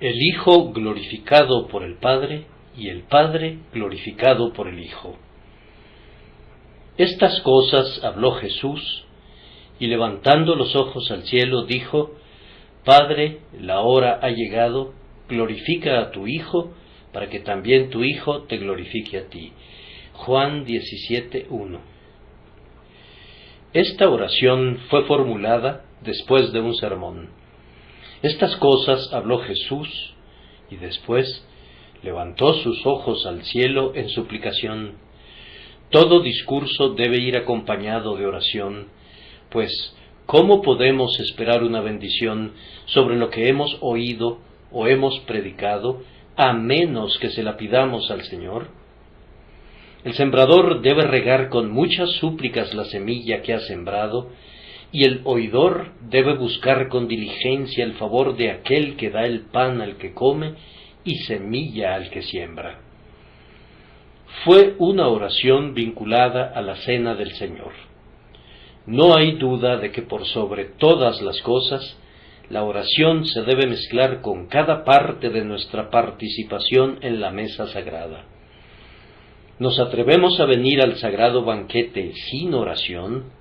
El Hijo glorificado por el Padre y el Padre glorificado por el Hijo. Estas cosas habló Jesús, y levantando los ojos al cielo dijo: Padre, la hora ha llegado, glorifica a tu Hijo, para que también tu Hijo te glorifique a ti. Juan 17:1. Esta oración fue formulada después de un sermón. Estas cosas habló Jesús, y después levantó sus ojos al cielo en suplicación. Todo discurso debe ir acompañado de oración, pues ¿cómo podemos esperar una bendición sobre lo que hemos oído o hemos predicado, a menos que se la pidamos al Señor? El sembrador debe regar con muchas súplicas la semilla que ha sembrado, y el oidor debe buscar con diligencia el favor de aquel que da el pan al que come y semilla al que siembra. Fue una oración vinculada a la cena del Señor. No hay duda de que por sobre todas las cosas, la oración se debe mezclar con cada parte de nuestra participación en la mesa sagrada. ¿Nos atrevemos a venir al sagrado banquete sin oración?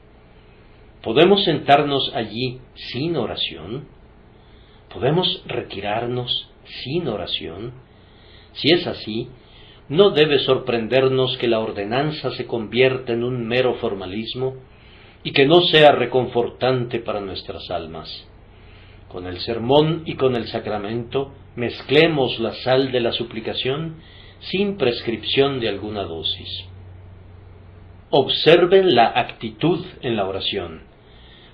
¿Podemos sentarnos allí sin oración? ¿Podemos retirarnos sin oración? Si es así, no debe sorprendernos que la ordenanza se convierta en un mero formalismo y que no sea reconfortante para nuestras almas. Con el sermón y con el sacramento mezclemos la sal de la suplicación sin prescripción de alguna dosis. Observen la actitud en la oración.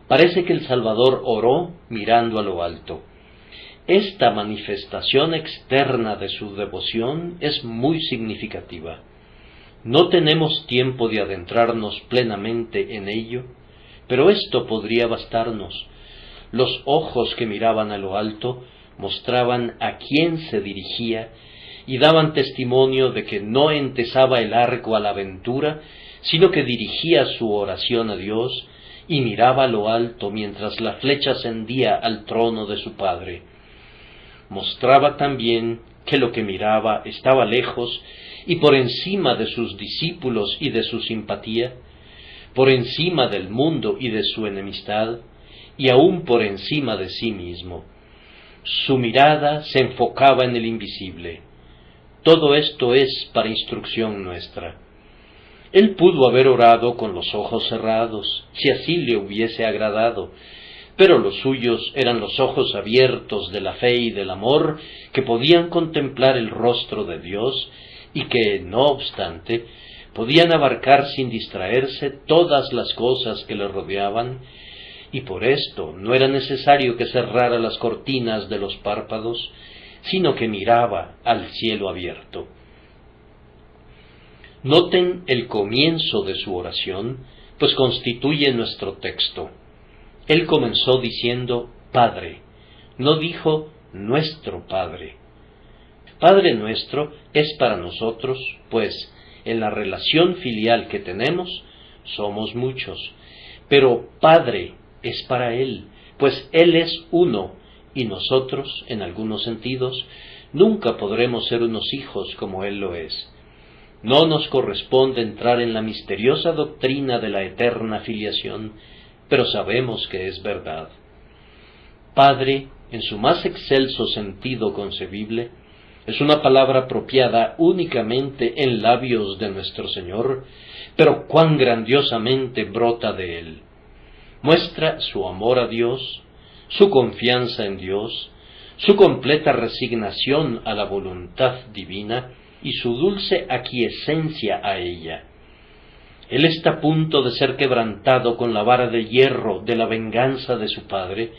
Parece que el Salvador oró mirando a lo alto. Esta manifestación externa de su devoción es muy significativa. No tenemos tiempo de adentrarnos plenamente en ello, pero esto podría bastarnos. Los ojos que miraban a lo alto mostraban a quién se dirigía y daban testimonio de que no entesaba el arco a la aventura, sino que dirigía su oración a Dios y miraba a lo alto mientras la flecha ascendía al trono de su Padre. Mostraba también que lo que miraba estaba lejos y por encima de sus discípulos y de su simpatía, por encima del mundo y de su enemistad, y aún por encima de sí mismo. Su mirada se enfocaba en el invisible. Todo esto es para instrucción nuestra. Él pudo haber orado con los ojos cerrados, si así le hubiese agradado, pero los suyos eran los ojos abiertos de la fe y del amor, que podían contemplar el rostro de Dios y que, no obstante, podían abarcar sin distraerse todas las cosas que le rodeaban, y por esto no era necesario que cerrara las cortinas de los párpados, sino que miraba al cielo abierto. Noten el comienzo de su oración, pues constituye nuestro texto. Él comenzó diciendo Padre, no dijo nuestro Padre. Padre nuestro es para nosotros, pues en la relación filial que tenemos somos muchos, pero Padre es para Él, pues Él es uno, y nosotros, en algunos sentidos, nunca podremos ser unos hijos como Él lo es. No nos corresponde entrar en la misteriosa doctrina de la eterna filiación, pero sabemos que es verdad. Padre, en su más excelso sentido concebible, es una palabra apropiada únicamente en labios de nuestro Señor, pero cuán grandiosamente brota de Él. Muestra su amor a Dios, su confianza en Dios, su completa resignación a la voluntad divina y su dulce aquiescencia a ella. Él está a punto de ser quebrantado con la vara de hierro de la venganza de su Padre,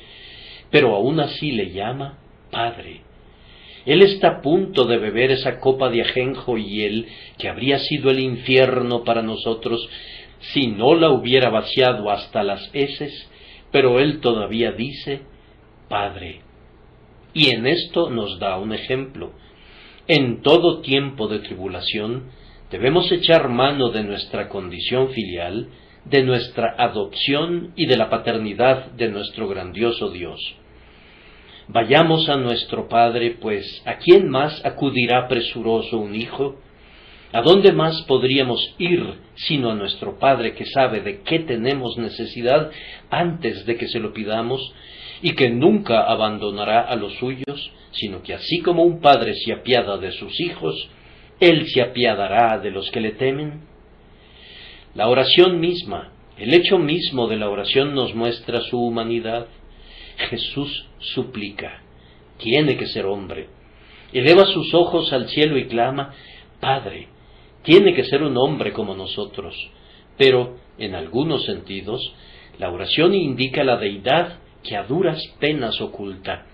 pero aún así le llama Padre. Él está a punto de beber esa copa de ajenjo y hiel que habría sido el infierno para nosotros si no la hubiera vaciado hasta las heces, pero Él todavía dice Padre. Y en esto nos da un ejemplo. En todo tiempo de tribulación debemos echar mano de nuestra condición filial, de nuestra adopción y de la paternidad de nuestro grandioso Dios. Vayamos a nuestro Padre, pues ¿a quién más acudirá presuroso un hijo? ¿A dónde más podríamos ir sino a nuestro Padre, que sabe de qué tenemos necesidad antes de que se lo pidamos, y que nunca abandonará a los suyos, sino que así como un padre se apiada de sus hijos, Él se apiadará de los que le temen? La oración misma, el hecho mismo de la oración nos muestra su humanidad. Jesús suplica, tiene que ser hombre, eleva sus ojos al cielo y clama, Padre, tiene que ser un hombre como nosotros. Pero, en algunos sentidos, la oración indica la deidad que a duras penas oculta.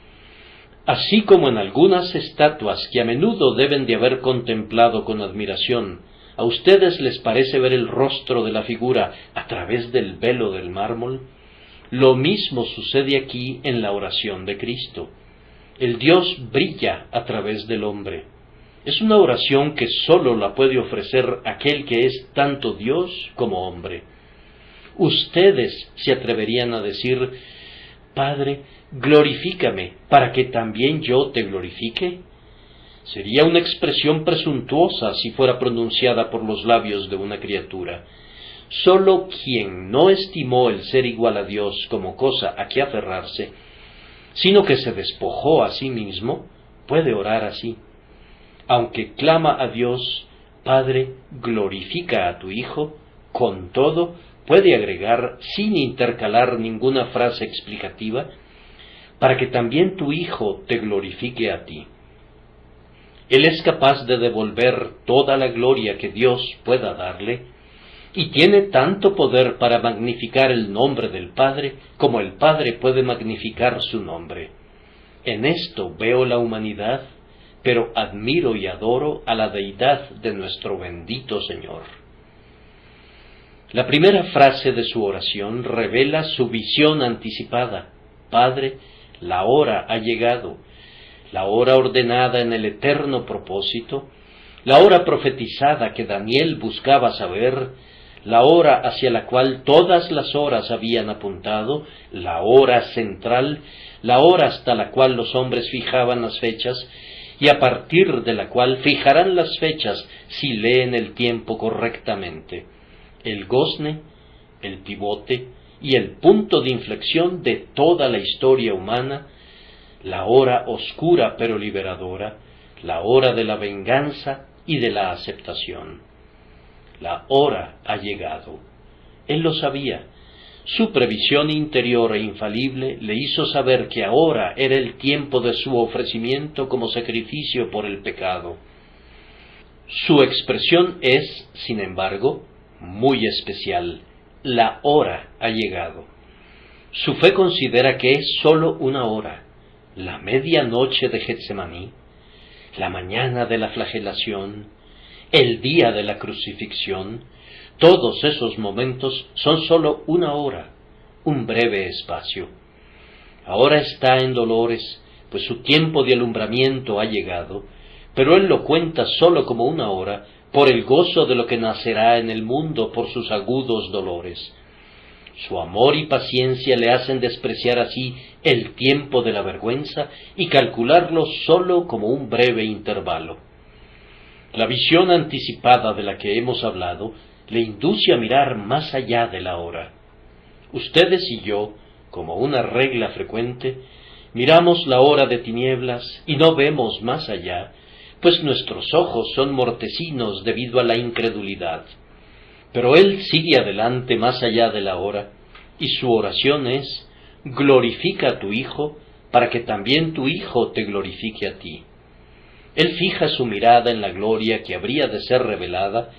Así como en algunas estatuas que a menudo deben de haber contemplado con admiración, ¿a ustedes les parece ver el rostro de la figura a través del velo del mármol? Lo mismo sucede aquí en la oración de Cristo. El Dios brilla a través del hombre. Es una oración que sólo la puede ofrecer aquel que es tanto Dios como hombre. Ustedes se atreverían a decir, Padre, glorifícame para que también yo te glorifique. Sería una expresión presuntuosa si fuera pronunciada por los labios de una criatura. Sólo quien no estimó el ser igual a Dios como cosa a que aferrarse, sino que se despojó a sí mismo, puede orar así. Aunque clama a Dios, Padre, glorifica a tu Hijo, con todo puede agregar, sin intercalar ninguna frase explicativa, para que también tu Hijo te glorifique a ti. Él es capaz de devolver toda la gloria que Dios pueda darle, y tiene tanto poder para magnificar el nombre del Padre, como el Padre puede magnificar su nombre. En esto veo la humanidad, pero admiro y adoro a la deidad de nuestro bendito Señor. La primera frase de su oración revela su visión anticipada. Padre, la hora ha llegado, la hora ordenada en el eterno propósito, la hora profetizada que Daniel buscaba saber, la hora hacia la cual todas las horas habían apuntado, la hora central, la hora hasta la cual los hombres fijaban las fechas, y a partir de la cual fijarán las fechas si leen el tiempo correctamente. El gozne, el pivote y el punto de inflexión de toda la historia humana, la hora oscura pero liberadora, la hora de la venganza y de la aceptación. La hora ha llegado. Él lo sabía. Su previsión interior e infalible le hizo saber que ahora era el tiempo de su ofrecimiento como sacrificio por el pecado. Su expresión es, sin embargo, muy especial. La hora ha llegado. Su fe considera que es sólo una hora, la medianoche de Getsemaní, la mañana de la flagelación, el día de la crucifixión. Todos esos momentos son sólo una hora, un breve espacio. Ahora está en dolores, pues su tiempo de alumbramiento ha llegado, pero él lo cuenta sólo como una hora, por el gozo de lo que nacerá en el mundo por sus agudos dolores. Su amor y paciencia le hacen despreciar así el tiempo de la vergüenza y calcularlo sólo como un breve intervalo. La visión anticipada de la que hemos hablado le induce a mirar más allá de la hora. Ustedes y yo, como una regla frecuente, miramos la hora de tinieblas y no vemos más allá, pues nuestros ojos son mortecinos debido a la incredulidad. Pero él sigue adelante más allá de la hora, y su oración es, glorifica a tu Hijo, para que también tu Hijo te glorifique a ti. Él fija su mirada en la gloria que habría de ser revelada,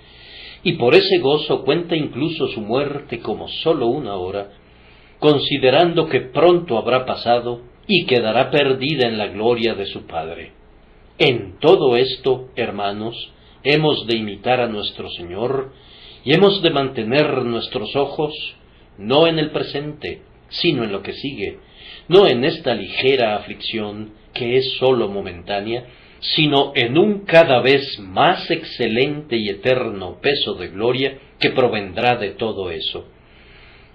y por ese gozo cuenta incluso su muerte como sólo una hora, considerando que pronto habrá pasado y quedará perdida en la gloria de su Padre. En todo esto, hermanos, hemos de imitar a nuestro Señor y hemos de mantener nuestros ojos no en el presente, sino en lo que sigue, no en esta ligera aflicción que es sólo momentánea, sino en un cada vez más excelente y eterno peso de gloria que provendrá de todo eso.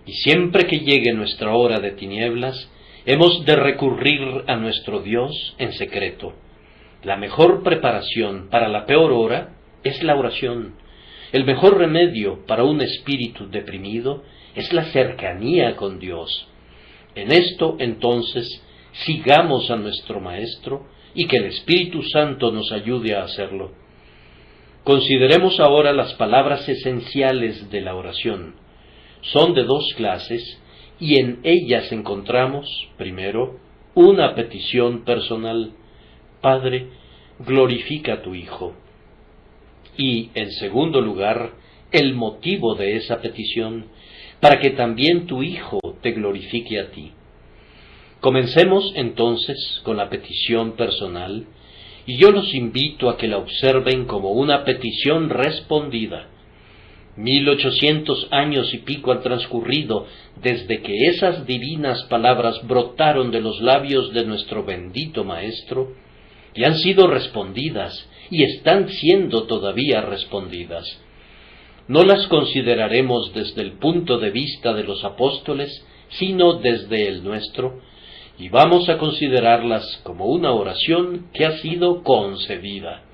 Y siempre que llegue nuestra hora de tinieblas, Hemos de recurrir a nuestro Dios en secreto. La mejor preparación para la peor hora es la oración. El mejor remedio para un espíritu deprimido es la cercanía con Dios. En esto, entonces, sigamos a nuestro Maestro y que el Espíritu Santo nos ayude a hacerlo. Consideremos ahora las palabras esenciales de la oración. Son de dos clases y en ellas encontramos, primero, una petición personal: Padre, glorifica a tu Hijo. Y, en segundo lugar, el motivo de esa petición, para que también tu Hijo te glorifique a ti. Comencemos entonces con la petición personal, y yo los invito a que la observen como una petición respondida. 1800 años y pico han transcurrido desde que esas divinas palabras brotaron de los labios de nuestro bendito Maestro, y han sido respondidas, y están siendo todavía respondidas. No las consideraremos desde el punto de vista de los apóstoles, sino desde el nuestro, y vamos a considerarlas como una oración que ha sido concedida.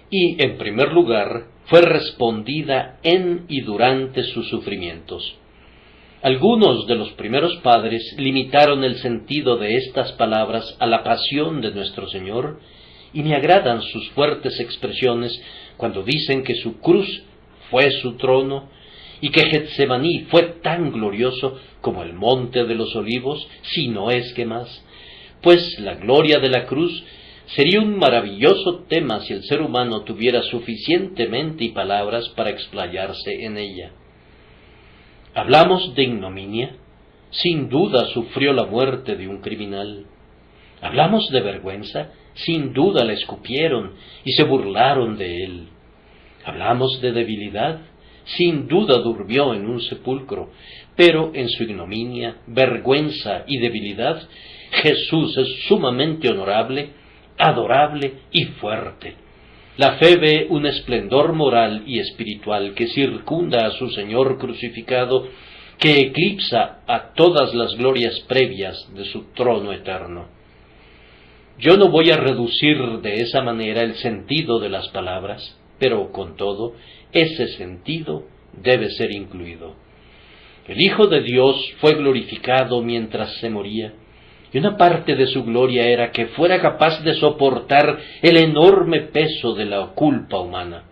Y, en primer lugar, fue respondida en y durante sus sufrimientos. Algunos de los primeros padres limitaron el sentido de estas palabras a la pasión de nuestro Señor, y me agradan sus fuertes expresiones cuando dicen que su cruz fue su trono, y que Getsemaní fue tan glorioso como el monte de los olivos, si no es que más, pues la gloria de la cruz sería un maravilloso tema si el ser humano tuviera suficientemente palabras para explayarse en ella. ¿Hablamos de ignominia? Sin duda sufrió la muerte de un criminal. ¿Hablamos de vergüenza? Sin duda la escupieron y se burlaron de él. ¿Hablamos de debilidad? Sin duda durmió en un sepulcro, pero en su ignominia, vergüenza y debilidad, Jesús es sumamente honorable, adorable y fuerte. La fe ve un esplendor moral y espiritual que circunda a su Señor crucificado, que eclipsa a todas las glorias previas de su trono eterno. Yo no voy a reducir de esa manera el sentido de las palabras, pero con todo, ese sentido debe ser incluido. El Hijo de Dios fue glorificado mientras se moría, y una parte de su gloria era que fuera capaz de soportar el enorme peso de la culpa humana.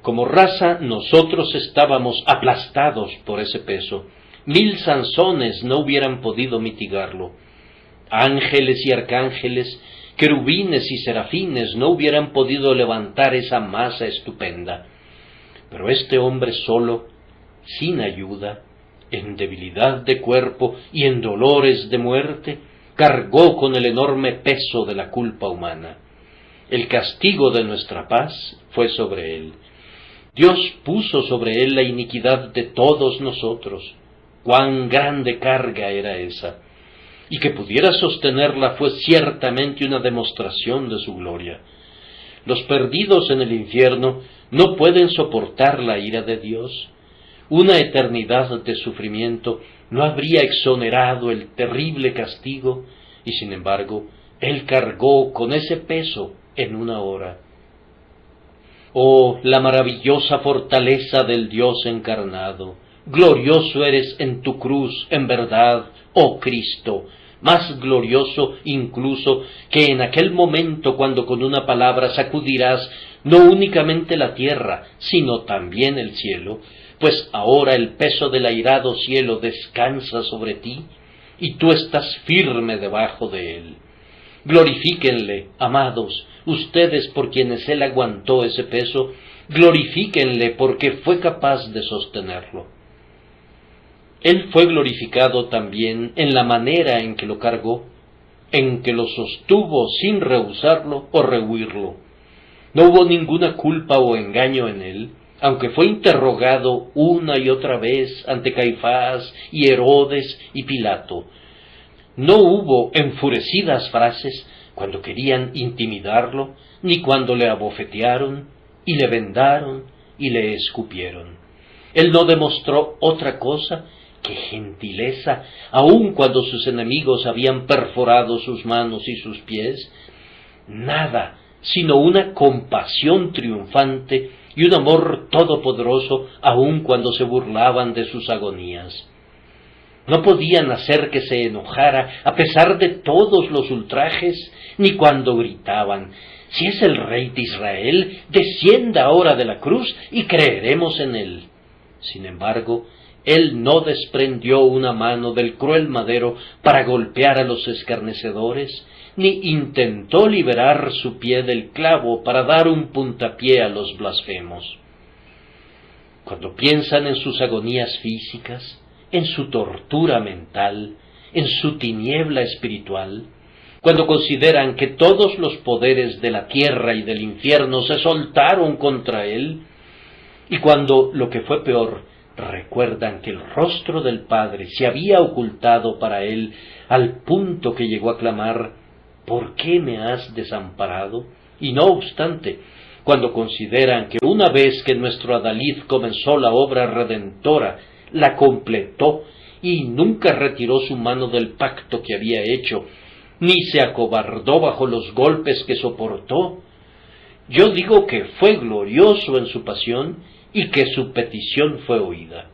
Como raza, nosotros estábamos aplastados por ese peso. 1000 Sansones no hubieran podido mitigarlo. Ángeles y arcángeles, querubines y serafines no hubieran podido levantar esa masa estupenda. Pero este hombre solo, sin ayuda, en debilidad de cuerpo y en dolores de muerte, cargó con el enorme peso de la culpa humana. El castigo de nuestra paz fue sobre él. Dios puso sobre él la iniquidad de todos nosotros. Cuán grande carga era esa, y que pudiera sostenerla fue ciertamente una demostración de su gloria. Los perdidos en el infierno no pueden soportar la ira de Dios. Una eternidad de sufrimiento no habría exonerado el terrible castigo, y sin embargo, Él cargó con ese peso en una hora. Oh, la maravillosa fortaleza del Dios encarnado, glorioso eres en tu cruz, en verdad, oh Cristo, más glorioso incluso que en aquel momento cuando con una palabra sacudirás no únicamente la tierra, sino también el cielo, pues ahora el peso del airado cielo descansa sobre ti, y tú estás firme debajo de él. Glorifíquenle, amados, ustedes por quienes él aguantó ese peso, glorifíquenle porque fue capaz de sostenerlo. Él fue glorificado también en la manera en que lo cargó, en que lo sostuvo sin rehusarlo o rehuirlo. No hubo ninguna culpa o engaño en él, aunque fue interrogado una y otra vez ante Caifás y Herodes y Pilato. No hubo enfurecidas frases cuando querían intimidarlo, ni cuando le abofetearon, y le vendaron, y le escupieron. Él no demostró otra cosa ¡Qué gentileza! Aun cuando sus enemigos habían perforado sus manos y sus pies, nada sino una compasión triunfante y un amor todopoderoso, aun cuando se burlaban de sus agonías. No podían hacer que se enojara a pesar de todos los ultrajes, ni cuando gritaban: «Si es el Rey de Israel, descienda ahora de la cruz y creeremos en él». Sin embargo, él no desprendió una mano del cruel madero para golpear a los escarnecedores, ni intentó liberar su pie del clavo para dar un puntapié a los blasfemos. Cuando piensan en sus agonías físicas, en su tortura mental, en su tiniebla espiritual, cuando consideran que todos los poderes de la tierra y del infierno se soltaron contra él, y cuando, lo que fue peor, recuerdan que el rostro del Padre se había ocultado para él al punto que llegó a clamar: «¿Por qué me has desamparado?». Y no obstante, cuando consideran que una vez que nuestro adalid comenzó la obra redentora, la completó y nunca retiró su mano del pacto que había hecho, ni se acobardó bajo los golpes que soportó, yo digo que fue glorioso en su pasión y que su petición fue oída.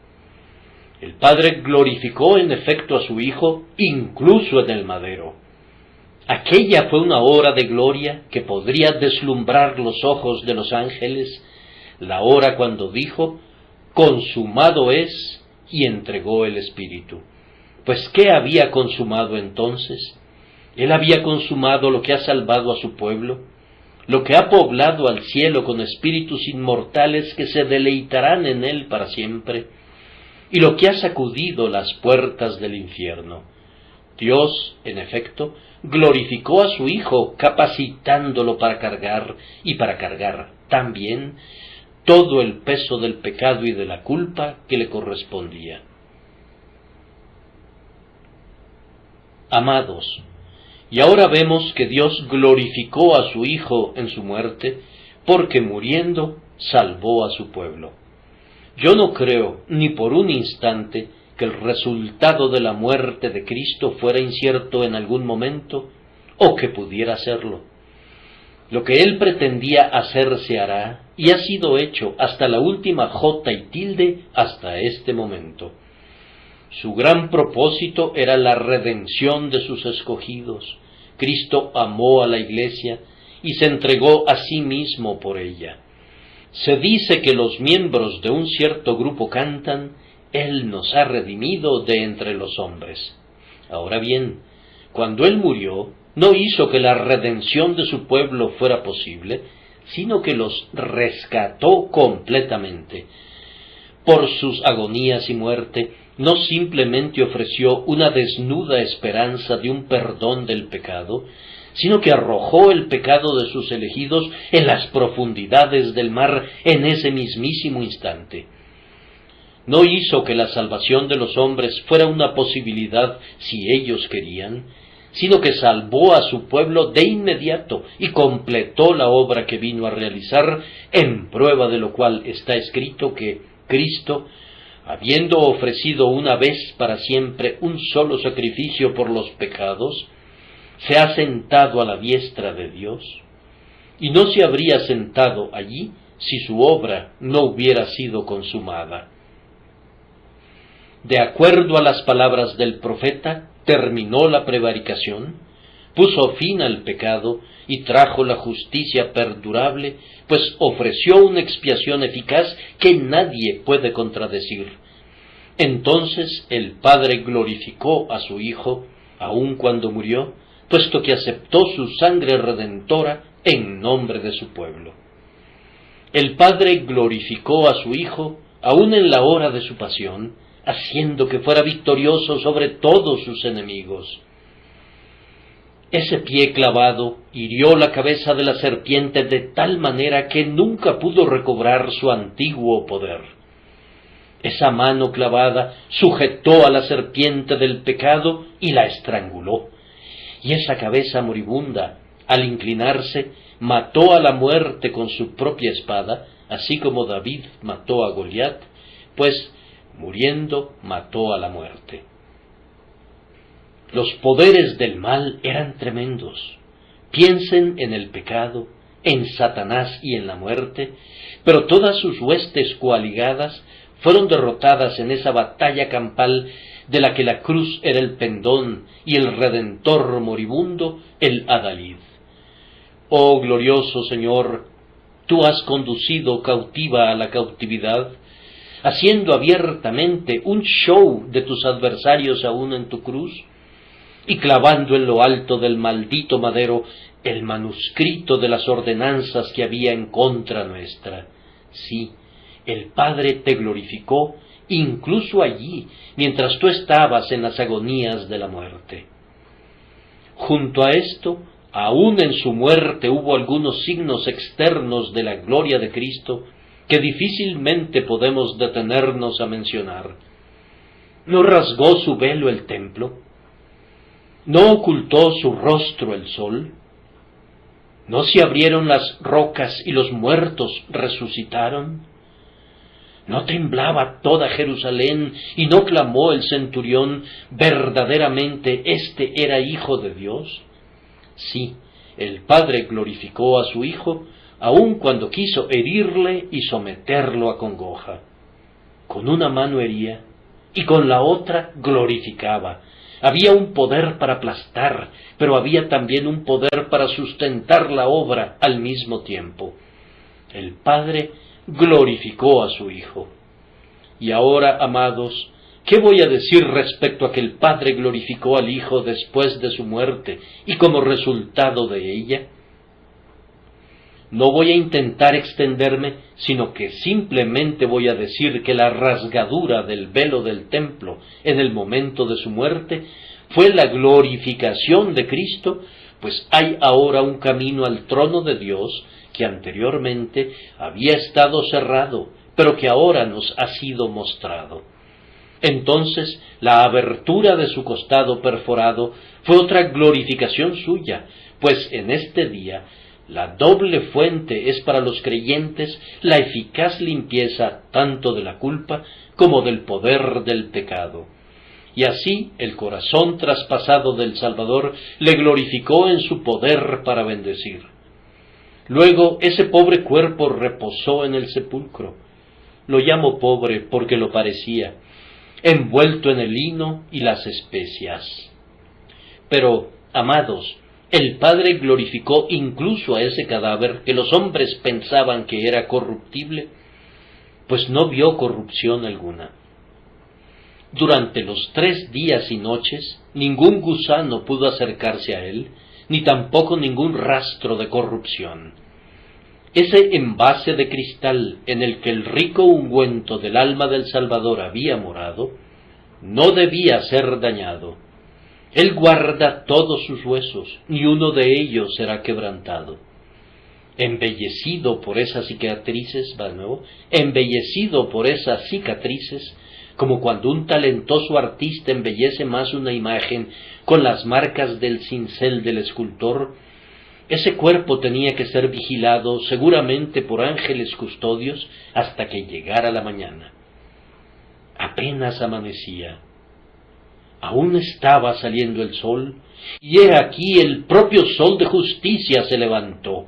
El Padre glorificó en efecto a su Hijo, incluso en el madero. Aquella fue una hora de gloria que podría deslumbrar los ojos de los ángeles, la hora cuando dijo: «Consumado es», y entregó el Espíritu. Pues ¿qué había consumado entonces? Él había consumado lo que ha salvado a su pueblo, lo que ha poblado al cielo con espíritus inmortales que se deleitarán en él para siempre, y lo que ha sacudido las puertas del infierno. Dios, en efecto, glorificó a su Hijo, capacitándolo para cargar, y para cargar también, todo el peso del pecado y de la culpa que le correspondía. Amados, y ahora vemos que Dios glorificó a su Hijo en su muerte, porque muriendo salvó a su pueblo. Yo no creo ni por un instante que el resultado de la muerte de Cristo fuera incierto en algún momento, o que pudiera serlo. Lo que Él pretendía hacer se hará, y ha sido hecho hasta la última jota y tilde hasta este momento. Su gran propósito era la redención de sus escogidos. Cristo amó a la Iglesia y se entregó a sí mismo por ella. Se dice que los miembros de un cierto grupo cantan: «Él nos ha redimido de entre los hombres». Ahora bien, cuando Él murió, no hizo que la redención de su pueblo fuera posible, sino que los rescató completamente. Por sus agonías y muerte, no simplemente ofreció una desnuda esperanza de un perdón del pecado, sino que arrojó el pecado de sus elegidos en las profundidades del mar en ese mismísimo instante. No hizo que la salvación de los hombres fuera una posibilidad si ellos querían, sino que salvó a su pueblo de inmediato y completó la obra que vino a realizar, en prueba de lo cual está escrito que Cristo, habiendo ofrecido una vez para siempre un solo sacrificio por los pecados, se ha sentado a la diestra de Dios, y no se habría sentado allí si su obra no hubiera sido consumada. De acuerdo a las palabras del profeta, terminó la prevaricación, puso fin al pecado y trajo la justicia perdurable, pues ofreció una expiación eficaz que nadie puede contradecir. Entonces el Padre glorificó a su Hijo, aun cuando murió, puesto que aceptó su sangre redentora en nombre de su pueblo. El Padre glorificó a su Hijo, aun en la hora de su pasión, haciendo que fuera victorioso sobre todos sus enemigos. Ese pie clavado hirió la cabeza de la serpiente de tal manera que nunca pudo recobrar su antiguo poder. Esa mano clavada sujetó a la serpiente del pecado y la estranguló. Y esa cabeza moribunda, al inclinarse, mató a la muerte con su propia espada, así como David mató a Goliat, pues muriendo mató a la muerte. Los poderes del mal eran tremendos. Piensen en el pecado, en Satanás y en la muerte, pero todas sus huestes coaligadas fueron derrotadas en esa batalla campal de la que la cruz era el pendón y el Redentor moribundo el adalid. Oh glorioso Señor, tú has conducido cautiva a la cautividad, haciendo abiertamente un show de tus adversarios aún en tu cruz, y clavando en lo alto del maldito madero el manuscrito de las ordenanzas que había en contra nuestra. Sí, el Padre te glorificó incluso allí, mientras tú estabas en las agonías de la muerte. Junto a esto, aún en su muerte hubo algunos signos externos de la gloria de Cristo que difícilmente podemos detenernos a mencionar. ¿No rasgó su velo el templo? ¿No ocultó su rostro el sol? ¿No se abrieron las rocas y los muertos resucitaron? ¿No temblaba toda Jerusalén y no clamó el centurión, verdaderamente este era Hijo de Dios? Sí, el Padre glorificó a su Hijo, aun cuando quiso herirle y someterlo a congoja. Con una mano hería y con la otra glorificaba. Había un poder para aplastar, pero había también un poder para sustentar la obra al mismo tiempo. El Padre glorificó a su Hijo. Y ahora, amados, ¿qué voy a decir respecto a que el Padre glorificó al Hijo después de su muerte y como resultado de ella? No voy a intentar extenderme, sino que simplemente voy a decir que la rasgadura del velo del templo en el momento de su muerte fue la glorificación de Cristo, pues hay ahora un camino al trono de Dios que anteriormente había estado cerrado, pero que ahora nos ha sido mostrado. Entonces, la abertura de su costado perforado fue otra glorificación suya, pues en este día la doble fuente es para los creyentes la eficaz limpieza tanto de la culpa como del poder del pecado. Y así el corazón traspasado del Salvador le glorificó en su poder para bendecir. Luego ese pobre cuerpo reposó en el sepulcro. Lo llamo pobre porque lo parecía, envuelto en el lino y las especias. Pero, amados, el Padre glorificó incluso a ese cadáver que los hombres pensaban que era corruptible, pues no vio corrupción alguna. Durante los 3 días y noches, ningún gusano pudo acercarse a él, ni tampoco ningún rastro de corrupción. Ese envase de cristal en el que el rico ungüento del alma del Salvador había morado, no debía ser dañado. Él guarda todos sus huesos, ni uno de ellos será quebrantado. Embellecido por esas cicatrices, embellecido por esas cicatrices, como cuando un talentoso artista embellece más una imagen con las marcas del cincel del escultor, ese cuerpo tenía que ser vigilado seguramente por ángeles custodios hasta que llegara la mañana. Apenas amanecía. Aún estaba saliendo el sol, y he aquí el propio sol de justicia se levantó.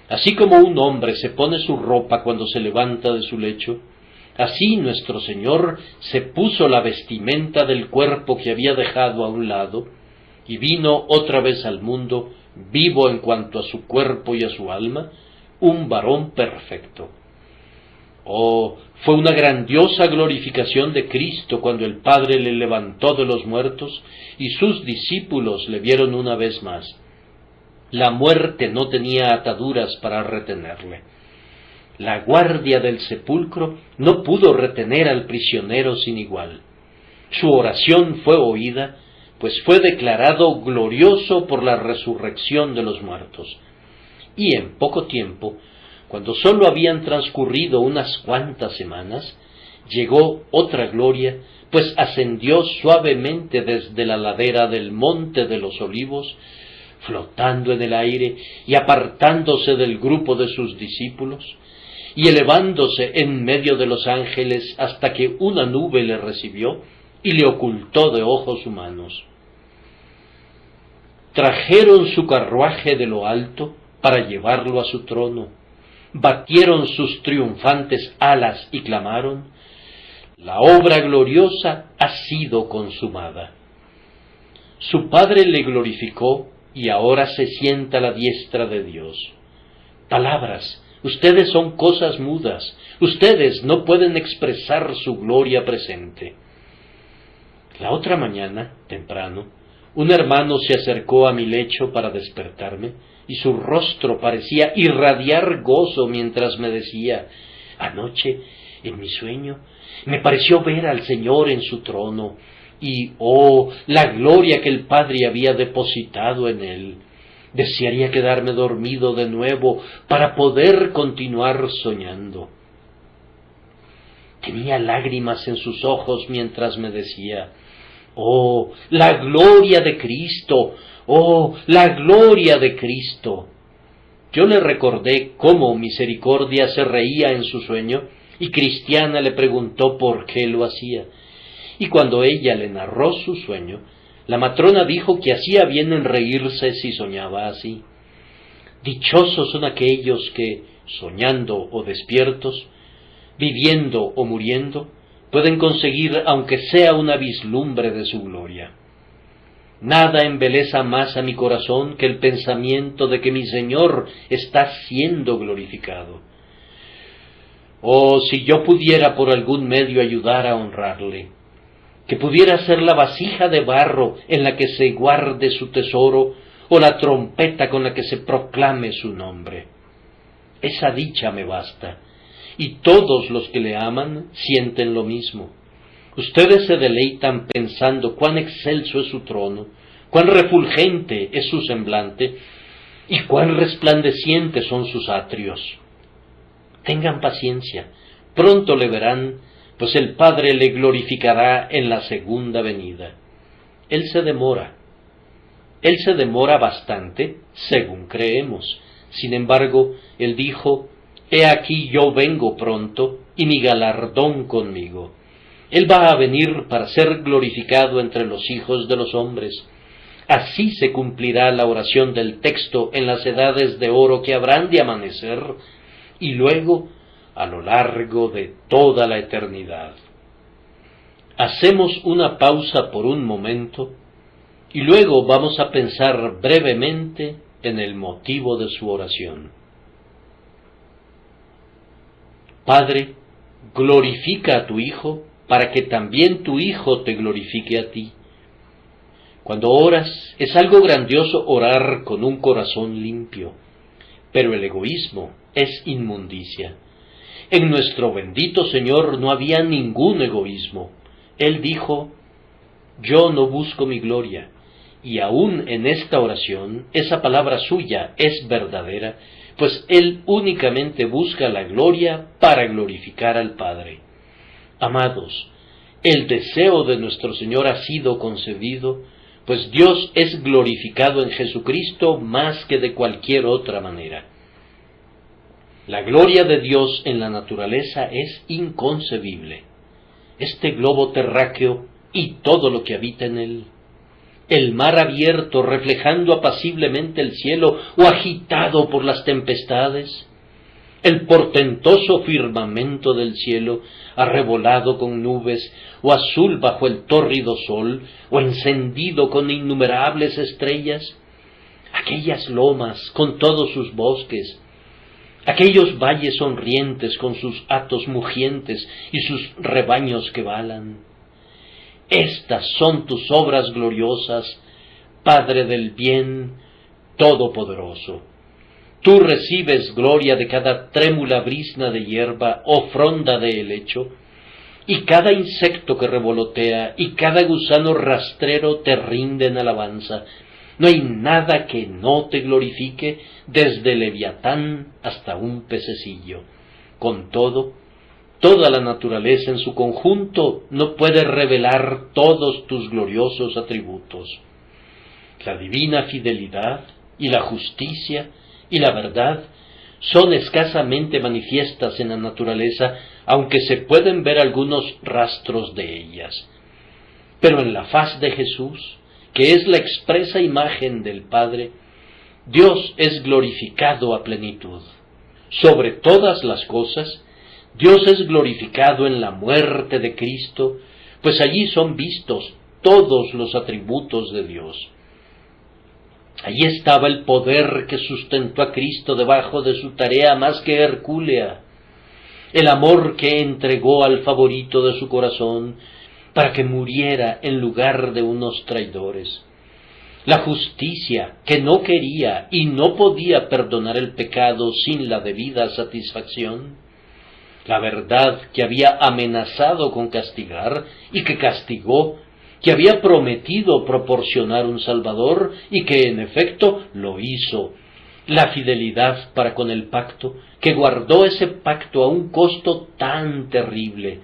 Así como un hombre se pone su ropa cuando se levanta de su lecho, así nuestro Señor se puso la vestimenta del cuerpo que había dejado a un lado, y vino otra vez al mundo, vivo en cuanto a su cuerpo y a su alma, un varón perfecto. Oh, fue una grandiosa glorificación de Cristo cuando el Padre le levantó de los muertos y sus discípulos le vieron una vez más. La muerte no tenía ataduras para retenerle. La guardia del sepulcro no pudo retener al prisionero sin igual. Su oración fue oída, pues fue declarado glorioso por la resurrección de los muertos. Y en poco tiempo, cuando sólo habían transcurrido unas cuantas semanas, llegó otra gloria, pues ascendió suavemente desde la ladera del Monte de los Olivos, flotando en el aire y apartándose del grupo de sus discípulos, y elevándose en medio de los ángeles hasta que una nube le recibió y le ocultó de ojos humanos. Trajeron su carruaje de lo alto para llevarlo a su trono, batieron sus triunfantes alas y clamaron: la obra gloriosa ha sido consumada. Su Padre le glorificó y ahora se sienta a la diestra de Dios. Palabras, ustedes son cosas mudas, ustedes no pueden expresar su gloria presente. La otra mañana, temprano, un hermano se acercó a mi lecho para despertarme, y su rostro parecía irradiar gozo mientras me decía: anoche, en mi sueño, me pareció ver al Señor en su trono, y, oh, la gloria que el Padre había depositado en él. Desearía quedarme dormido de nuevo para poder continuar soñando. Tenía lágrimas en sus ojos mientras me decía: oh, la gloria de Cristo, oh, la gloria de Cristo. Yo le recordé cómo Misericordia se reía en su sueño, y Cristiana le preguntó por qué lo hacía. Y cuando ella le narró su sueño, la matrona dijo que hacía bien en reírse si soñaba así. Dichosos son aquellos que, soñando o despiertos, viviendo o muriendo, pueden conseguir aunque sea una vislumbre de su gloria. Nada embeleza más a mi corazón que el pensamiento de que mi Señor está siendo glorificado. Oh, si yo pudiera por algún medio ayudar a honrarle, que pudiera ser la vasija de barro en la que se guarde su tesoro, o la trompeta con la que se proclame su nombre. Esa dicha me basta, y todos los que le aman sienten lo mismo. Ustedes se deleitan pensando cuán excelso es su trono, cuán refulgente es su semblante, y cuán resplandecientes son sus atrios. Tengan paciencia, pronto le verán, pues el Padre le glorificará en la segunda venida. Él se demora bastante, según creemos. Sin embargo, Él dijo: he aquí yo vengo pronto, y mi galardón conmigo. Él va a venir para ser glorificado entre los hijos de los hombres. Así se cumplirá la oración del texto en las edades de oro que habrán de amanecer, y luego a lo largo de toda la eternidad. Hacemos una pausa por un momento, y luego vamos a pensar brevemente en el motivo de su oración. Padre, glorifica a tu Hijo, para que también tu Hijo te glorifique a ti. Cuando oras, es algo grandioso orar con un corazón limpio, pero el egoísmo es inmundicia. En nuestro bendito Señor no había ningún egoísmo. Él dijo: yo no busco mi gloria, y aún en esta oración, esa palabra suya es verdadera, pues Él únicamente busca la gloria para glorificar al Padre. Amados, el deseo de nuestro Señor ha sido concebido, pues Dios es glorificado en Jesucristo más que de cualquier otra manera. La gloria de Dios en la naturaleza es inconcebible. Este globo terráqueo y todo lo que habita en él, el mar abierto reflejando apaciblemente el cielo o agitado por las tempestades, el portentoso firmamento del cielo arrebolado con nubes o azul bajo el tórrido sol o encendido con innumerables estrellas, aquellas lomas con todos sus bosques, aquellos valles sonrientes con sus hatos mugientes y sus rebaños que balan. Estas son tus obras gloriosas, Padre del bien todopoderoso. Tú recibes gloria de cada trémula brizna de hierba o fronda de helecho, y cada insecto que revolotea y cada gusano rastrero te rinden alabanza. No hay nada que no te glorifique, desde Leviatán hasta un pececillo. Con todo, toda la naturaleza en su conjunto no puede revelar todos tus gloriosos atributos. La divina fidelidad y la justicia y la verdad son escasamente manifiestas en la naturaleza, aunque se pueden ver algunos rastros de ellas. Pero en la faz de Jesús, que es la expresa imagen del Padre, Dios es glorificado a plenitud. Sobre todas las cosas, Dios es glorificado en la muerte de Cristo, pues allí son vistos todos los atributos de Dios. Allí estaba el poder que sustentó a Cristo debajo de su tarea más que hercúlea, el amor que entregó al favorito de su corazón para que muriera en lugar de unos traidores, la justicia que no quería y no podía perdonar el pecado sin la debida satisfacción, la verdad que había amenazado con castigar y que castigó, que había prometido proporcionar un Salvador y que en efecto lo hizo, la fidelidad para con el pacto, que guardó ese pacto a un costo tan terrible,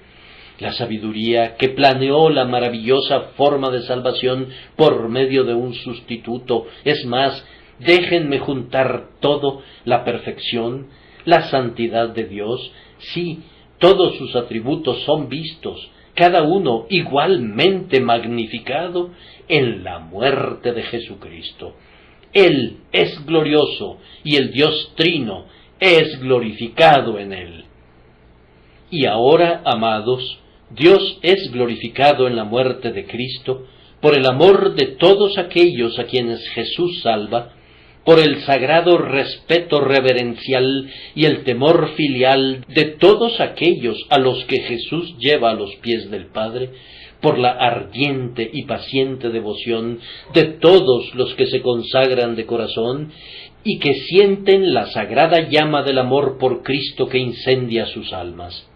la sabiduría que planeó la maravillosa forma de salvación por medio de un sustituto. Es más, déjenme juntar todo, la perfección, la santidad de Dios. Sí, todos sus atributos son vistos, cada uno igualmente magnificado en la muerte de Jesucristo. Él es glorioso y el Dios Trino es glorificado en él. Y ahora, amados, Dios es glorificado en la muerte de Cristo por el amor de todos aquellos a quienes Jesús salva, por el sagrado respeto reverencial y el temor filial de todos aquellos a los que Jesús lleva a los pies del Padre, por la ardiente y paciente devoción de todos los que se consagran de corazón y que sienten la sagrada llama del amor por Cristo que incendia sus almas.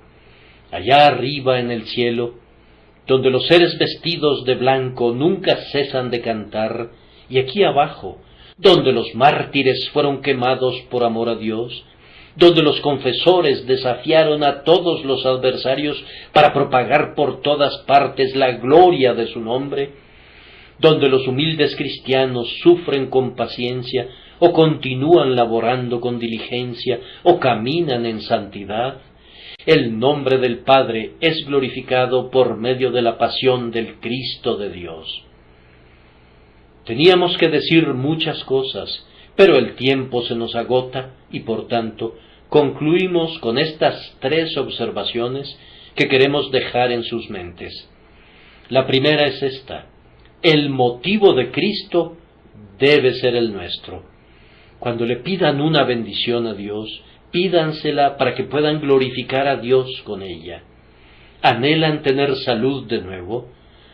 Allá arriba en el cielo, donde los seres vestidos de blanco nunca cesan de cantar, y aquí abajo, donde los mártires fueron quemados por amor a Dios, donde los confesores desafiaron a todos los adversarios para propagar por todas partes la gloria de su nombre, donde los humildes cristianos sufren con paciencia, o continúan laborando con diligencia, o caminan en santidad, el nombre del Padre es glorificado por medio de la pasión del Cristo de Dios. Teníamos que decir muchas cosas, pero el tiempo se nos agota y por tanto concluimos con estas 3 observaciones que queremos dejar en sus mentes. La primera es esta: el motivo de Cristo debe ser el nuestro. Cuando le pidan una bendición a Dios, pídansela para que puedan glorificar a Dios con ella. ¿Anhelan tener salud de nuevo?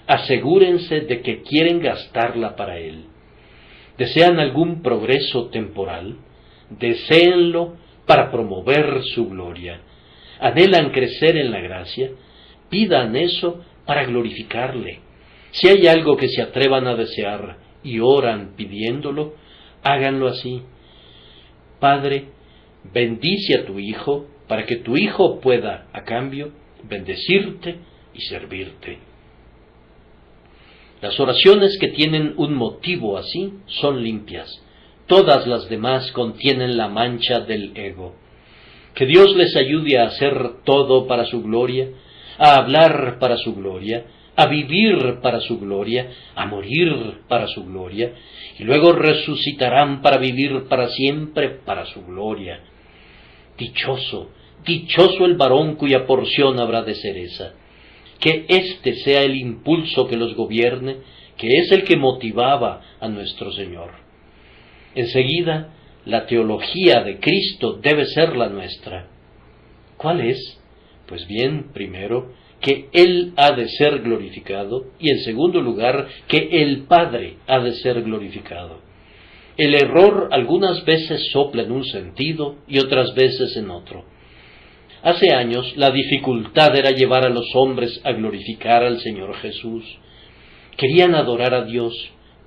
Asegúrense de que quieren gastarla para Él. ¿Desean algún progreso temporal? Deséenlo para promover su gloria. ¿Anhelan crecer en la gracia? Pidan eso para glorificarle. Si hay algo que se atrevan a desear y oran pidiéndolo, háganlo así. Padre, bendice a tu Hijo para que tu Hijo pueda, a cambio, bendecirte y servirte. Las oraciones que tienen un motivo así son limpias. Todas las demás contienen la mancha del ego. Que Dios les ayude a hacer todo para su gloria, a hablar para su gloria, a vivir para su gloria, a morir para su gloria, y luego resucitarán para vivir para siempre para su gloria. Dichoso, dichoso el varón cuya porción habrá de ser esa. Que éste sea el impulso que los gobierne, que es el que motivaba a nuestro Señor. Enseguida, la teología de Cristo debe ser la nuestra. ¿Cuál es? Pues bien, primero, que Él ha de ser glorificado, y en segundo lugar, que el Padre ha de ser glorificado. El error algunas veces sopla en un sentido y otras veces en otro. Hace años la dificultad era llevar a los hombres a glorificar al Señor Jesús. Querían adorar a Dios,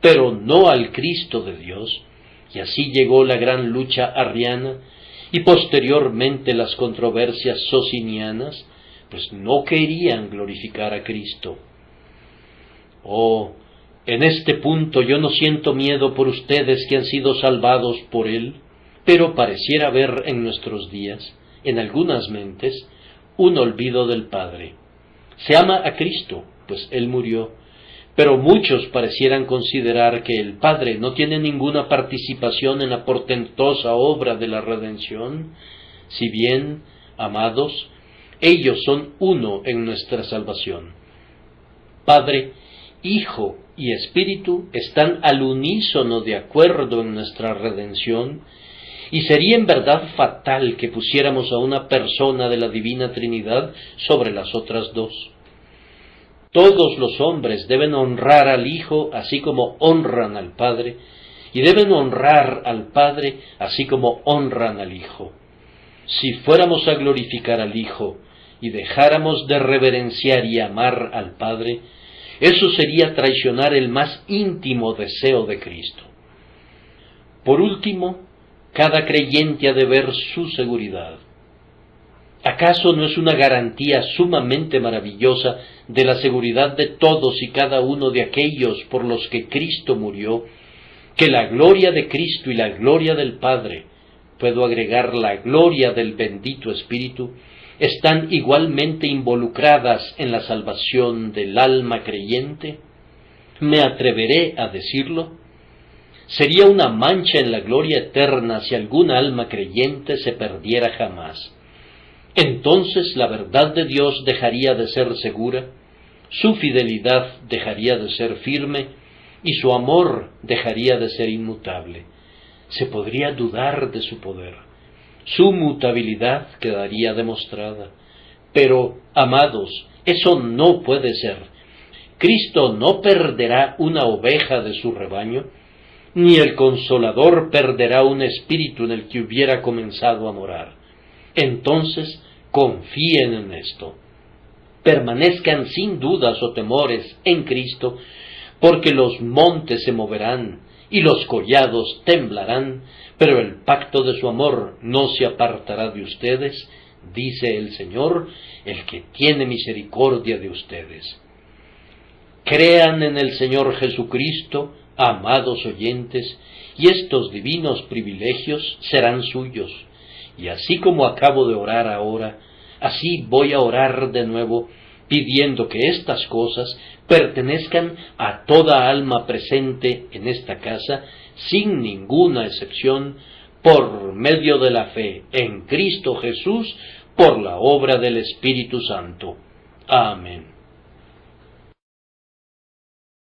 pero no al Cristo de Dios, y así llegó la gran lucha arriana y posteriormente las controversias socinianas, pues no querían glorificar a Cristo. Oh, en este punto yo no siento miedo por ustedes que han sido salvados por Él, Pero pareciera haber en nuestros días, en algunas mentes, un olvido del Padre. Se ama a Cristo, pues Él murió, pero muchos parecieran considerar que el Padre no tiene ninguna participación en la portentosa obra de la redención, si bien, amados, ellos son uno en nuestra salvación. Padre, Hijo y Espíritu están al unísono de acuerdo en nuestra redención, y sería en verdad fatal que pusiéramos a una persona de la Divina Trinidad sobre las otras dos. Todos los hombres deben honrar al Hijo así como honran al Padre, y deben honrar al Padre así como honran al Hijo. Si fuéramos a glorificar al Hijo y dejáramos de reverenciar y amar al Padre, eso sería traicionar el más íntimo deseo de Cristo. Por último, cada creyente ha de ver su seguridad. ¿Acaso no es una garantía sumamente maravillosa de la seguridad de todos y cada uno de aquellos por los que Cristo murió, que la gloria de Cristo y la gloria del Padre, puedo agregar la gloria del bendito Espíritu, están igualmente involucradas en la salvación del alma creyente? ¿Me atreveré a decirlo? Sería una mancha en la gloria eterna si algún alma creyente se perdiera jamás. Entonces la verdad de Dios dejaría de ser segura, su fidelidad dejaría de ser firme y su amor dejaría de ser inmutable. Se podría dudar de su poder. Su mutabilidad quedaría demostrada. Pero, amados, eso no puede ser. Cristo no perderá una oveja de su rebaño, ni el Consolador perderá un espíritu en el que hubiera comenzado a morar. Entonces, confíen en esto. Permanezcan sin dudas o temores en Cristo, porque los montes se moverán y los collados temblarán, pero el pacto de su amor no se apartará de ustedes, dice el Señor, el que tiene misericordia de ustedes. Crean en el Señor Jesucristo, amados oyentes, y estos divinos privilegios serán suyos. Y así como acabo de orar ahora, así voy a orar de nuevo, pidiendo que estas cosas pertenezcan a toda alma presente en esta casa, sin ninguna excepción, por medio de la fe en Cristo Jesús, por la obra del Espíritu Santo. Amén.